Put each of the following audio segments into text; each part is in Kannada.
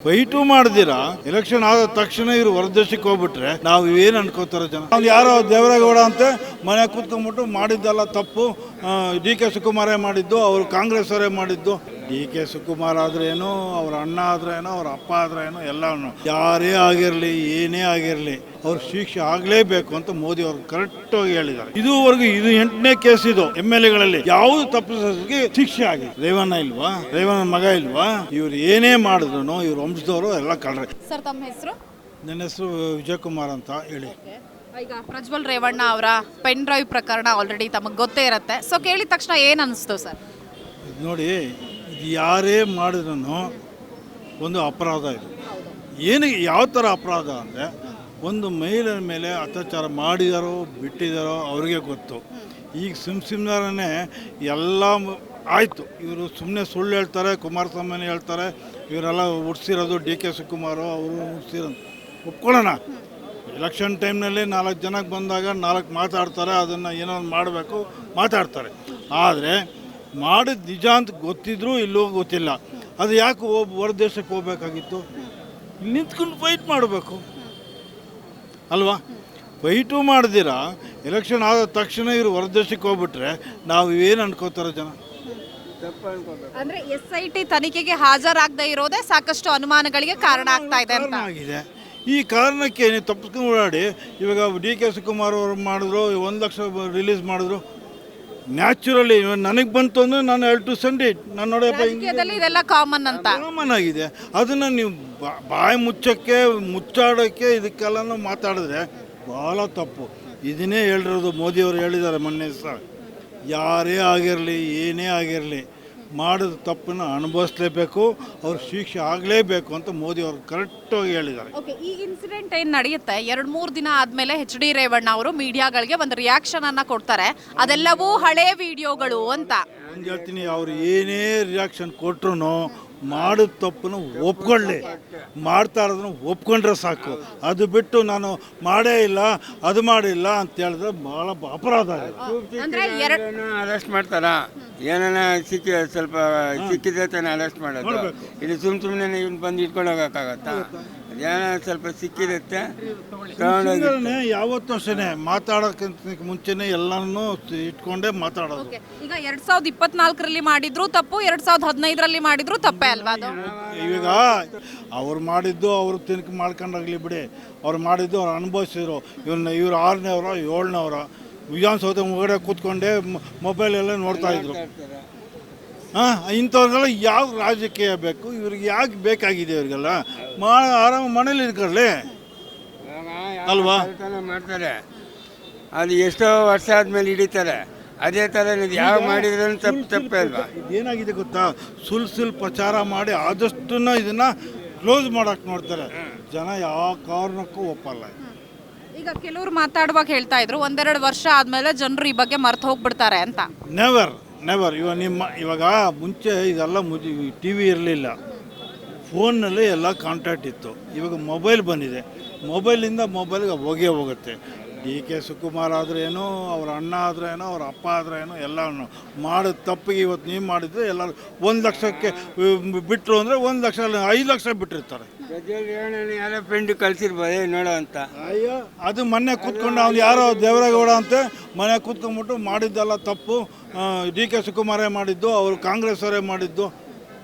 ಫೈಟು ಮಾಡ್ದಿರಾ ಎಲೆಕ್ಷನ್ ಆದ ತಕ್ಷಣ ಇವರು ಹೊರದೇಶಕ್ಕೆ ಹೋಗ್ಬಿಟ್ರೆ ನಾವು ಏನು ಅನ್ಕೋತಾರ ಜನ. ಅಲ್ಲಿ ಯಾರೋ ದೇವರೇಗೌಡ ಅಂತ ಮನೆ ಕೂತ್ಕೊಂಡ್ಬಿಟ್ಟು ಮಾಡಿದ್ದಲ್ಲ ತಪ್ಪು, ಡಿ ಕೆ ಶಿವಕುಮಾರೇ ಮಾಡಿದ್ದು, ಅವರು ಕಾಂಗ್ರೆಸ್ ಅವರೇ ಮಾಡಿದ್ದು. ಡಿ ಕೆ ಶಿವಕುಮಾರ್ ಆದ್ರೇನು, ಅವ್ರ ಅಣ್ಣ ಆದ್ರೇನು, ಅವ್ರ ಅಪ್ಪ ಆದ್ರೇನು, ಎಲ್ಲಾನು ಯಾರೇ ಆಗಿರಲಿ ಏನೇ ಆಗಿರಲಿ ಅವ್ರ ಶಿಕ್ಷೆ ಆಗಲೇಬೇಕು ಅಂತ ಮೋದಿ ಅವರು ಕರೆಕ್ಟ್ ಆಗಿ ಹೇಳಿದ್ದಾರೆ. ಇದುವರೆಗೂ ಇದು 8ನೇ ಕೇಸ್ ಇದು. MLA ಯಾವುದು ತಪ್ಪಿಸೋದಕ್ಕೆ ಶಿಕ್ಷೆ ಆಗಿದೆ. ರೇವಣ್ಣ ಇಲ್ವಾ, ರೇವಣ್ಣ ಮಗ ಇಲ್ವಾ, ಇವ್ರು ಏನೇ ಮಾಡಿದ್ರು ಇವ್ರ ವಂಶದವರು ಎಲ್ಲ ಕಳ್ರೆ. ಸರ್ ತಮ್ಮ ಹೆಸರು? ನನ್ನ ಹೆಸರು ವಿಜಯಕುಮಾರ್ ಅಂತ ಹೇಳಿ. ಈಗ ಪ್ರಜ್ವಲ್ ರೇವಣ್ಣ ಅವರ ಪೆನ್ ಡ್ರೈವ್ ಪ್ರಕರಣ ಆಲ್ರೆಡಿ ತಮಗೆ ಗೊತ್ತೇ ಇರುತ್ತೆ. ಸೊ ಕೇಳಿದ ತಕ್ಷಣ ಏನು ಅನಿಸ್ತು ಸರ್? ನೋಡಿ, ಇದು ಯಾರೇ ಮಾಡಿದ್ರು ಒಂದು ಅಪರಾಧ ಇದು. ಏನಿಗೆ ಯಾವ ಥರ ಅಪರಾಧ ಅಂದರೆ, ಒಂದು ಮಹಿಳೆಯ ಮೇಲೆ ಅತ್ಯಾಚಾರ ಮಾಡಿದಾರೋ ಬಿಟ್ಟಿದಾರೋ ಅವ್ರಿಗೆ ಗೊತ್ತು. ಈಗ ಸುಮ್ಮನೆ ಎಲ್ಲ ಆಯಿತು. ಇವರು ಸುಮ್ಮನೆ ಸುಳ್ಳು ಹೇಳ್ತಾರೆ, ಕುಮಾರಸ್ವಾಮಿನೇ ಹೇಳ್ತಾರೆ, ಇವರೆಲ್ಲ ಹುಡ್ಸಿರೋದು ಡಿ ಕೆ ಶಿವಕುಮಾರು ಅವರು ಹುಡ್ಸಿರೋದು ಒಪ್ಕೊಳ್ಳೋಣ. ಎಲೆಕ್ಷನ್ ಟೈಮ್ನಲ್ಲಿ 4 ಜನಕ್ಕೆ ಬಂದಾಗ 4 ಮಾತಾಡ್ತಾರೆ, ಅದನ್ನು ಏನೋ ಮಾಡಬೇಕು ಮಾತಾಡ್ತಾರೆ. ಆದರೆ ಮಾಡಿದ ನಿಜ ಅಂತ ಗೊತ್ತಿದ್ರೂ ಇಲ್ಲೋ ಗೊತ್ತಿಲ್ಲ. ಅದು ಯಾಕೆ ಹೊರ ದೇಶಕ್ಕೆ ಹೋಗ್ಬೇಕಾಗಿತ್ತು? ಇಲ್ಲಿ ನಿಂತ್ಕೊಂಡು ಫೈಟ್ ಮಾಡಬೇಕು ಅಲ್ವಾ? ಫೈಟು ಮಾಡ್ದಿರಾ ಎಲೆಕ್ಷನ್ ಆದ ತಕ್ಷಣ ಇವರು ಹೊರ ದೇಶಕ್ಕೆ ಹೋಗ್ಬಿಟ್ರೆ ನಾವು ಏನು ಅನ್ಕೋತಾರೆ ಜನ. ಅಂದ್ರೆ SIT ತನಿಖೆಗೆ ಹಾಜರಾಗದೇ ಇರೋದೇ ಸಾಕಷ್ಟು ಅನುಮಾನಗಳಿಗೆ ಕಾರಣ ಆಗ್ತಾ ಇದೆ ಅಂತ ಆಗಿದೆ. ಈ ಕಾರಣಕ್ಕೆ ನೀವು ತಪ್ಪಿಸ್ಕೊಂಡು ಓಡಾಡಿ ಇವಾಗ ಡಿ ಕೆ ಶಿವಕುಮಾರ್ ಅವರು ಮಾಡಿದ್ರು, 1 ಲಕ್ಷ ರಿಲೀಸ್ ಮಾಡಿದ್ರು. ನ್ಯಾಚುರಲಿ ನನಗೆ ಬಂತು ಅಂದರೆ ನಾನು ಟು ಸೆಂಡ್ ಇಟ್. ನಾನು ನೋಡಪ್ಪ ಇದೆಲ್ಲ ಕಾಮನ್ ಅಂತ ಕಾಮನ್ ಆಗಿದೆ. ಅದನ್ನು ನೀವು ಬಾಯಿ ಮುಚ್ಚಾಡೋಕ್ಕೆ ಇದಕ್ಕೆಲ್ಲನೂ ಮಾತಾಡಿದ್ರೆ ಭಾಳ ತಪ್ಪು. ಇದನ್ನೇ ಹೇಳಿರೋದು ಮೋದಿಯವರು ಹೇಳಿದ್ದಾರೆ ಮೊನ್ನೆ ಸಹ. ಯಾರೇ ಆಗಿರಲಿ ಏನೇ ಆಗಿರಲಿ ಮಾಡಿದ ತಪ್ಪನ್ನು ಅನುಭವಿಸ್ಲೇಬೇಕು, ಅವ್ರ ಶಿಕ್ಷೆ ಆಗಲೇಬೇಕು ಅಂತ ಮೋದಿ ಅವರು ಕರೆಕ್ಟಾಗಿ ಹೇಳಿದ್ದಾರೆ. ಈ ಇನ್ಸಿಡೆಂಟ್ ಏನು ನಡೆಯುತ್ತೆ 2-3 ದಿನ ಆದಮೇಲೆ HD ರೇವಣ್ಣ ಅವರು ಮೀಡಿಯಾಗಳಿಗೆ ಒಂದು ರಿಯಾಕ್ಷನ್ ಅನ್ನ ಕೊಡ್ತಾರೆ. ಅದೆಲ್ಲವೂ ಹಳೆ ವಿಡಿಯೋಗಳು ಅಂತ ಹೇಳ್ತೀನಿ. ಅವ್ರು ಏನೇ ರಿಯಾಕ್ಷನ್ ಕೊಟ್ರು ಮಾಡಿದ ತಪ್ಪನ್ನು ಒಪ್ಕೊಳ್ಳಿ. ಮಾಡ್ತಾ ಇರೋದನ್ನು ಒಪ್ಕೊಂಡ್ರೆ ಸಾಕು. ಅದು ಬಿಟ್ಟು ನಾನು ಮಾಡೇ ಇಲ್ಲ, ಅದು ಮಾಡಿಲ್ಲ ಅಂತ ಹೇಳಿದ್ರೆ ಭಾಳ ಅಪರಾಧ. ಅರೆಸ್ಟ್ ಮಾಡ್ತಾರ, ಏನಾನ ಸ್ವಲ್ಪ ಸಿಕ್ಕಿದ್ರೆ ತಾನೆ ಅರೆಸ್ಟ್ ಮಾಡೋದು. ಇದು ಸುಮ್ಮನೆ ಇವ್ನು ಬಂದು ಇಟ್ಕೊಂಡು ಹೋಗೋಕ್ಕಾಗತ್ತಾ? ಏನೋ ಸ್ವಲ್ಪ ಸಿಕ್ಕಿರುತ್ತೆ ಯಾವತ್ತೂ ಅಷ್ಟೇ ಮಾತಾಡೋಕ್ಕಿಂತ ಮುಂಚೆನೆ ಎಲ್ಲನೂ ಇಟ್ಕೊಂಡೇ ಮಾತಾಡೋದು. ಈಗ 2024ರಲ್ಲಿ ಮಾಡಿದ್ರು ತಪ್ಪು, 2015ರಲ್ಲಿ ಮಾಡಿದ್ರು ತಪ್ಪೇ ಅಲ್ವಾ ಅದು? ಈಗ ಅವ್ರು ಮಾಡಿದ್ದು ಅವರು ತಿನ್ಕ ಮಾಡ್ಕೊಂಡಾಗ್ಲಿ ಬಿಡಿ. ಅವ್ರು ಮಾಡಿದ್ದು ಅವ್ರು ಅನುಭವಿಸಿದ್ರು. ಇವ್ರು 6ನೇವ್ರ 7ನೇವ್ರ ವಿಧಾನಸೌಧ ಹೊರಗಡೆ ಕೂತ್ಕೊಂಡೇ ಮೊಬೈಲ್ ಎಲ್ಲ ನೋಡ್ತಾ ಇದ್ರು. ಇಂಥವ್ರಿಗೆಲ್ಲ ಯಾವ ರಾಜಕೀಯ ಬೇಕು? ಇವ್ರಿಗೆ ಯಾಕೆ ಬೇಕಾಗಿದೆ? ಇವ್ರಿಗೆಲ್ಲ ಆರಾಮ ಮನೇಲಿ ಇರ್ಕೊಳ್ಳಿ ಅಲ್ವಾ? ಮಾಡ್ತಾರೆ, ಅದು ಎಷ್ಟೋ ವರ್ಷ ಆದ್ಮೇಲೆ ಹಿಡಿತಾರೆ. ಅದೇ ಥರ ಯಾವ ಮಾಡಿದ್ರೆ ತಪ್ಪೇ ಅಲ್ವಾ? ಏನಾಗಿದೆ ಗೊತ್ತಾ? ಸುಳ್ಳು ಪ್ರಚಾರ ಮಾಡಿ ಆದಷ್ಟು ಇದನ್ನು ಕ್ಲೋಸ್ ಮಾಡೋಕ್ಕೆ ನೋಡ್ತಾರೆ ಜನ. ಯಾವ ಕಾರಣಕ್ಕೂ ಒಪ್ಪಲ್ಲ. ಈಗ ಕೆಲವರು ಮಾತಾಡುವಾಗ ಹೇಳ್ತಾ ಇದ್ರು 1-2 ವರ್ಷ ಆದಮೇಲೆ ಜನರು ಈ ಬಗ್ಗೆ ಮರ್ತು ಹೋಗ್ಬಿಡ್ತಾರೆ ಅಂತ. ನೆವರ್. ಇವಾಗ ಮುಂಚೆ ಇದೆಲ್ಲ TV ಇರಲಿಲ್ಲ, ಫೋನ್ನಲ್ಲಿ ಎಲ್ಲ ಕಾಂಟ್ಯಾಕ್ಟ್ ಇತ್ತು. ಇವಾಗ ಮೊಬೈಲ್ ಬಂದಿದೆ. ಮೊಬೈಲಿಂದ ಮೊಬೈಲ್ಗೆ ಹೋಗುತ್ತೆ. ಡಿ ಕೆ ಶಿವಕುಮಾರ್ ಆದ್ರೇನು, ಅವ್ರ ಅಣ್ಣ ಆದ್ರೇನು, ಅವ್ರ ಅಪ್ಪ ಆದ್ರೇನು, ಎಲ್ಲನೂ ಮಾಡಿದ ತಪ್ಪಿಗೆ ಇವತ್ತು ನೀವು ಮಾಡಿದರೆ ಎಲ್ಲರೂ 1 ಲಕ್ಷಕ್ಕೆ ಬಿಟ್ಟರು ಅಂದರೆ 1 ಲಕ್ಷ 5 ಲಕ್ಷ ಬಿಟ್ಟಿರ್ತಾರೆ. ಯಾರೋ ಫ್ರೆಂಡ್ ಕಳ್ಸಿರ್ಬೋದು ನೋಡೋ ಅಂತ. ಅಯ್ಯೋ, ಅದು ಮೊನ್ನೆ ಕೂತ್ಕೊಂಡು ಅವ್ನು ಯಾರೋ ದೇವರೇಗೌಡ ಅಂತ ಮನೆ ಕೂತ್ಕೊಂಡ್ಬಿಟ್ಟು ಮಾಡಿದ್ದಲ್ಲ ತಪ್ಪು, ಡಿ ಕೆ ಶಿವಕುಮಾರೇ ಮಾಡಿದ್ದು, ಅವರು ಕಾಂಗ್ರೆಸ್ ಅವರೇ ಮಾಡಿದ್ದು.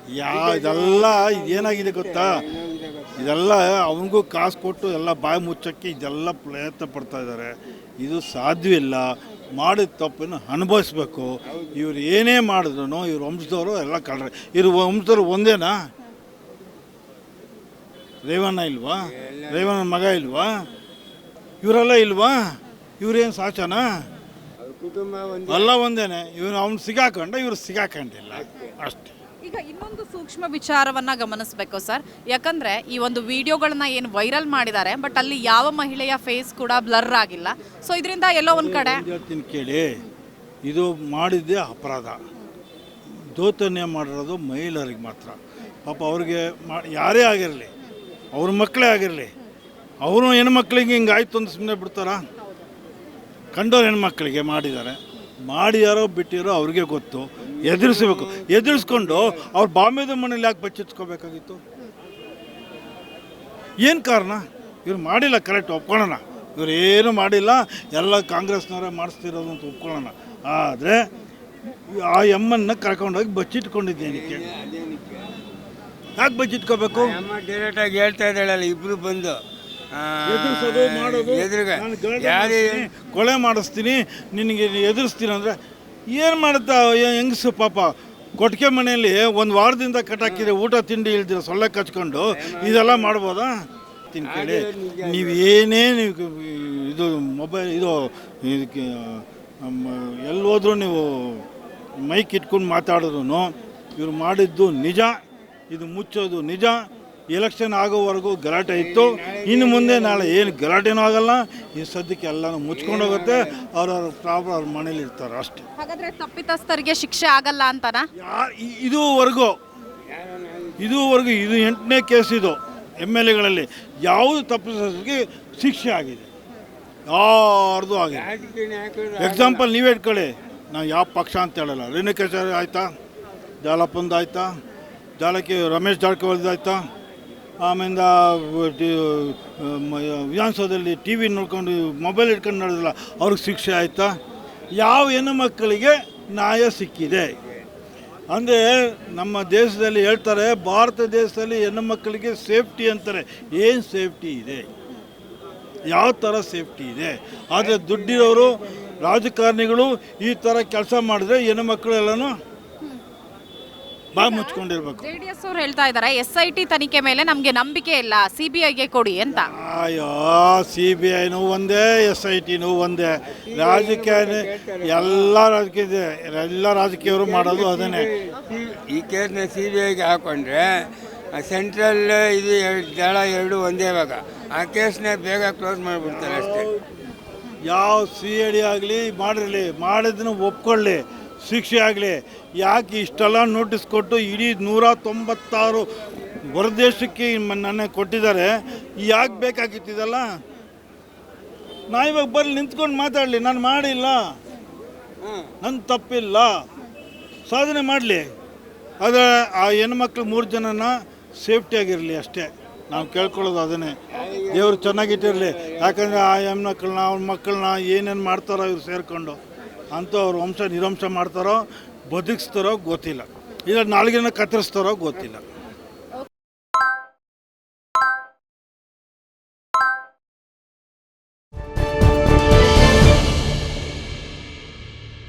ಇದೆಲ್ಲ ಏನಾಗಿದೆ ಗೊತ್ತಾ? ಇದೆಲ್ಲ ಅವನಿಗೂ ಕಾಸು ಕೊಟ್ಟು ಎಲ್ಲ ಬಾಯಿ ಮುಚ್ಚಕ್ಕೆ ಇದೆಲ್ಲ ಪ್ರಯತ್ನ ಪಡ್ತಾ ಇದ್ದಾರೆ. ಇದು ಸಾಧ್ಯವಿಲ್ಲ. ಮಾಡಿದ ತಪ್ಪನ್ನು ಅನುಭವಿಸ್ಬೇಕು. ಇವ್ರು ಏನೇ ಮಾಡಿದ್ರು ಇವ್ರ ವಂಶದವರು ಎಲ್ಲ ಕಳ್ರೆ. ಇವ್ರ ವಂಶದವರು ಒಂದೇನಾ? ರೇವಣ್ಣ ಇಲ್ವಾ, ರೇವಣ್ಣ ಮಗ ಇಲ್ವಾ, ಇವರೆಲ್ಲ ಇಲ್ವಾ? ಇವ್ರೇನು ಸಾಚನಾ? ಎಲ್ಲ ಒಂದೇನೆ. ಇವನು ಅವ್ನು ಸಿಗಾಕೊಂಡ, ಇವ್ರು ಸಿಗಾಕೊಂಡಿಲ್ಲ ಅಷ್ಟೇ. ಈಗ ಇನ್ನೊಂದು ಸೂಕ್ಷ್ಮ ವಿಚಾರವನ್ನ ಗಮನಿಸಬೇಕು ಸರ್. ಯಾಕಂದ್ರೆ ಈ ಒಂದು ವಿಡಿಯೋಗಳನ್ನ ಏನು ವೈರಲ್ ಮಾಡಿದ್ದಾರೆ, ಬಟ್ ಅಲ್ಲಿ ಯಾವ ಮಹಿಳೆಯ ಫೇಸ್ ಕೂಡ ಬ್ಲರ್ ಆಗಿಲ್ಲ. ಸೊ ಇದರಿಂದ ಎಲ್ಲೋ ಒಂದು ಕಡೆ ಹೇಳ್ತೀನಿ ಕೇಳಿ, ಇದು ಮಾಡಿದ್ದೇ ಅಪರಾಧ. ದೌರ್ಜನ್ಯ ಮಾಡಿರೋದು ಮಹಿಳೆಯರಿಗೆ ಮಾತ್ರ. ಪಾಪ ಅವ್ರಿಗೆ ಯಾರೇ ಆಗಿರಲಿ, ಅವ್ರ ಮಕ್ಕಳೇ ಆಗಿರಲಿ, ಅವರು ಹೆಣ್ಮಕ್ಳಿಗೆ ಹಿಂಗಾಯ್ತು ಅಂತ ಸುಮ್ಮನೆ ಬಿಡ್ತಾರ? ಕಂಡೋರು ಹೆಣ್ಮಕ್ಳಿಗೆ ಮಾಡಿದಾರೋ ಬಿಟ್ಟಿರೋ ಅವ್ರಿಗೆ ಗೊತ್ತು. ಎದುರಿಸ್ಬೇಕು. ಎದುರಿಸ್ಕೊಂಡು ಅವ್ರು ಬಾಂಬೆದ ಮನೇಲಿ ಯಾಕೆ ಬಚ್ಚಿಟ್ಕೋಬೇಕಾಗಿತ್ತು? ಏನು ಕಾರಣ? ಇವ್ರು ಮಾಡಿಲ್ಲ, ಕರೆಕ್ಟ್ ಒಪ್ಕೊಳ್ಳೋಣ. ಇವ್ರು ಏನು ಮಾಡಿಲ್ಲ, ಎಲ್ಲ ಕಾಂಗ್ರೆಸ್ನವರೇ ಮಾಡಿಸ್ತಿರೋದು ಅಂತ ಒಪ್ಕೊಳ್ಳೋಣ. ಆದರೆ ಆ ಎಮ್ಮನ್ನ ಕರ್ಕೊಂಡೋಗಿ ಬಚ್ಚಿಟ್ಕೊಂಡಿದ್ದೇನಕ್ಕೆ? ಯಾಕೆ ಬಚ್ಚಿಟ್ಕೋಬೇಕು? ಅಮ್ಮ ಡೈರೆಕ್ಟಾಗಿ ಹೇಳ್ತಾ ಇದ್ದಾಳಲ್ಲ, ಇಬ್ಬರು ಬಂದು ಎದುರಿಸೋದು ಮಾಡೋದು, ಎದುರುಗ ನಾನು ಗಲಾಟೆ ಯಾರೇ ಮಾಡ್ತೀನಿ, ಕೊಲೆ ಮಾಡಿಸ್ತೀನಿ, ನಿನಗೆ ಎದುರಿಸ್ತೀನಿ ಅಂದರೆ ಏನು ಮಾಡುತ್ತಾ ಹೆಂಗಸು ಪಾಪ? ಕೊಟ್ಟಿಗೆ ಮನೆಯಲ್ಲಿ ಒಂದು ವಾರದಿಂದ ಕಟ್ಟಾಕಿದ್ರೆ ಊಟ ತಿಂಡಿ ಇಲ್ದಿರ ಸೊಳ್ಳೆ ಕಚ್ಕೊಂಡು ಇದೆಲ್ಲ ಮಾಡ್ಬೋದಾ? ಕೇಳಿ, ನೀವೇನೇ ನೀವು ಇದು ಮೊಬೈಲ್ ಇದು ಇದಕ್ಕೆ ಎಲ್ಲಿ ಹೋದ್ರೂ ನೀವು ಮೈಕ್ ಇಟ್ಕೊಂಡು ಮಾತಾಡಿದ್ರು ಇವ್ರು ಮಾಡಿದ್ದು ನಿಜ, ಇದು ಮುಚ್ಚೋದು ನಿಜ. ಎಲೆಕ್ಷನ್ ಆಗೋವರೆಗೂ ಗಲಾಟೆ ಇತ್ತು, ಇನ್ನು ಮುಂದೆ ನಾಳೆ ಏನು ಗಲಾಟೆನೂ ಆಗಲ್ಲ. ಈ ಸದ್ಯಕ್ಕೆ ಎಲ್ಲನೂ ಮುಚ್ಕೊಂಡು ಹೋಗುತ್ತೆ. ಅವ್ರವ್ರ ಪ್ರಾಬ್ಲಮ್ ಅವ್ರ ಮನೇಲಿ ಇರ್ತಾರೆ ಅಷ್ಟೇ. ಹಾಗಾದ್ರೆ ತಪ್ಪಿತಸ್ಥರಿಗೆ ಶಿಕ್ಷೆ ಆಗಲ್ಲ ಅಂತನಾ? ಇದುವರೆಗೂ ಇದು 8ನೇ ಕೇಸ್. ಇದು MLAಗಳಲ್ಲಿ ಯಾವುದು ತಪ್ಪಿಸೋದಕ್ಕೆ ಶಿಕ್ಷೆ ಆಗಿದೆ, ಯಾರ್ದು ಆಗಿದೆ. ಎಕ್ಸಾಂಪಲ್ ನೀವೇ ಇಟ್ಕೊಳ್ಳಿ, ನಾವು ಯಾವ ಪಕ್ಷ ಅಂತ ಹೇಳಲ್ಲ. ರೇಣುಕಾಚಾರ್ಯ ಆಯಿತಾ, ಜಾಲಪ್ಪಂದು ಆಯಿತಾ, ಜಾಲಕ್ಕೆ ರಮೇಶ್ ಜಾರಕಿಹೊಳಿದು ಆಯಿತಾ, ಆಮೇಲೆ ವಿಧಾನಸೌಧದಲ್ಲಿ TV ನೋಡ್ಕೊಂಡು ಮೊಬೈಲ್ ಇಟ್ಕೊಂಡು ನಡೆದಿಲ್ಲ, ಅವ್ರಿಗೆ ಶಿಕ್ಷೆ ಆಯಿತಾ? ಯಾವ ಹೆಣ್ಣು ಮಕ್ಕಳಿಗೆ ನ್ಯಾಯ ಸಿಕ್ಕಿದೆ? ಅಂದರೆ ನಮ್ಮ ದೇಶದಲ್ಲಿ ಹೇಳ್ತಾರೆ, ಭಾರತ ದೇಶದಲ್ಲಿ ಹೆಣ್ಣು ಮಕ್ಕಳಿಗೆ ಸೇಫ್ಟಿ ಅಂತಾರೆ. ಏನು ಸೇಫ್ಟಿ ಇದೆ? ಯಾವ ಥರ ಸೇಫ್ಟಿ ಇದೆ? ಆದರೆ ದುಡ್ಡಿರೋರು ರಾಜಕಾರಣಿಗಳು ಈ ಥರ ಕೆಲಸ ಮಾಡಿದ್ರೆ ಹೆಣ್ಣು ಮಕ್ಕಳು ಎಲ್ಲನೂ ಬಾಯಿ ಮುಚ್ಕೊಂಡಿರ್ಬೇಕು. JDS ಅವ್ರು ಹೇಳ್ತಾ ಇದ್ದಾರೆ SIT ತನಿಖೆ ಮೇಲೆ ನಮಗೆ ನಂಬಿಕೆ ಇಲ್ಲ, CBIಗೆ ಕೊಡಿ ಅಂತ. ಅಯ್ಯೋ, CBIನೂ ಒಂದೇ, SITನೂ ಒಂದೇ. ರಾಜಕೀಯ ಎಲ್ಲ ರಾಜಕೀಯವರು ಮಾಡೋದು ಅದನ್ನೇ. ಈ ಕೇಸ್ನ CBIಗೆ ಹಾಕೊಂಡ್ರೆ ಸೆಂಟ್ರಲ್ ಇದು ದಳ ಎರಡು ಒಂದೇ. ಇವಾಗ ಆ ಕೇಸ್ನ ಬೇಗ ಕ್ಲೋಸ್ ಮಾಡಿಬಿಡ್ತಾರೆ ಅಷ್ಟೇ. ಯಾವ CID ಆಗಲಿ ಮಾಡಿರಲಿ, ಮಾಡಿದ್ದನ್ನು ಒಪ್ಕೊಳ್ಳಿ, ಶಿಕ್ಷೆ ಆಗಲಿ. ಯಾಕೆ ಇಷ್ಟೆಲ್ಲ ನೋಟಿಸ್ ಕೊಟ್ಟು ಇಡೀ 196 ಹೊರದೇಶಕ್ಕೆ ನನ್ನ ಕೊಟ್ಟಿದ್ದಾರೆ? ಯಾಕೆ ಬೇಕಾಗಿತ್ತಿದಲ್ಲ? ನಾ ಇವಾಗ ಬರಲಿ ನಿಂತ್ಕೊಂಡು ಮಾತಾಡಲಿ, ನಾನು ಮಾಡಿಲ್ಲ, ನನ್ನ ತಪ್ಪಿಲ್ಲ, ಸಾಧನೆ ಮಾಡಲಿ. ಆದರೆ ಆ ಹೆಣ್ಮಕ್ಳು 3 ಜನನ ಸೇಫ್ಟಿಯಾಗಿರಲಿ ಅಷ್ಟೇ ನಾವು ಕೇಳ್ಕೊಳ್ಳೋದು. ಅದನ್ನೇ ದೇವರು ಚೆನ್ನಾಗಿಟ್ಟಿರಲಿ. ಯಾಕಂದರೆ ಆ ಹೆಣ್ಮಕ್ಳನ್ನ ಅವ್ರ ಮಕ್ಕಳನ್ನ ಏನೇನು ಮಾಡ್ತಾರೋ ಇವ್ರು ಸೇರಿಕೊಂಡು ಅಂತೂ ಅವ್ರ ವಂಶ ನಿರಂಶ ಮಾಡ್ತಾರೋ, ಬದುಕಿಸ್ತಾರೋ ಗೊತ್ತಿಲ್ಲ, ಇಲ್ಲ ನಾಲ್ಗೆನ ಕತ್ತರಿಸ್ತಾರೋ ಗೊತ್ತಿಲ್ಲ.